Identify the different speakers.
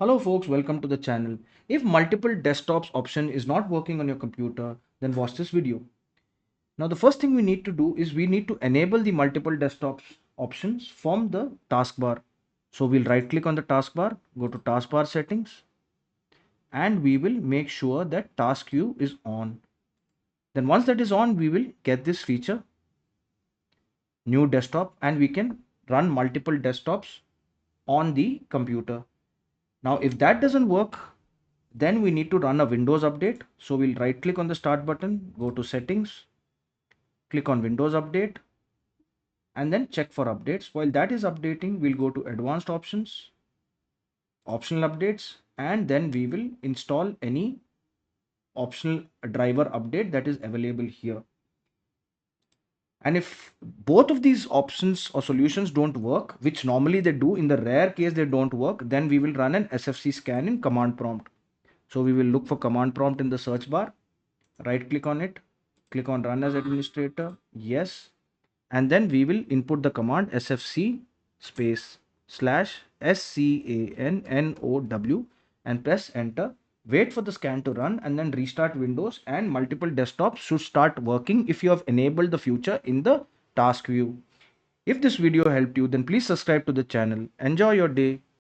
Speaker 1: Hello folks, welcome to the channel. If multiple desktops option is not working on your computer, then watch this video. Now the first thing we need to do is we need to enable the multiple desktops options from the taskbar. So we'll right click on the taskbar, go to taskbar settings, and we will make sure that task queue is on. Then once that is on, we will get this feature, new desktop, and we can run multiple desktops on the computer. Now, if that doesn't work, then we need to run a Windows update. So we'll right click on the start button, go to settings, click on Windows update, and then check for updates. While that is updating, we'll go to advanced options, optional updates, and then we will install any optional driver update that is available here. And if both of these options or solutions don't work, which normally they do, in the rare case they don't work, then we will run an SFC scan in command prompt. So we will look for command prompt in the search bar, right click on it, click on run as administrator, yes, and then we will input the command sfc space slash scannow and press enter. Wait for the scan to run and then restart Windows, and multiple desktops should start working if you have enabled the feature in the task view. If this video helped you, then please subscribe to the channel. Enjoy your day.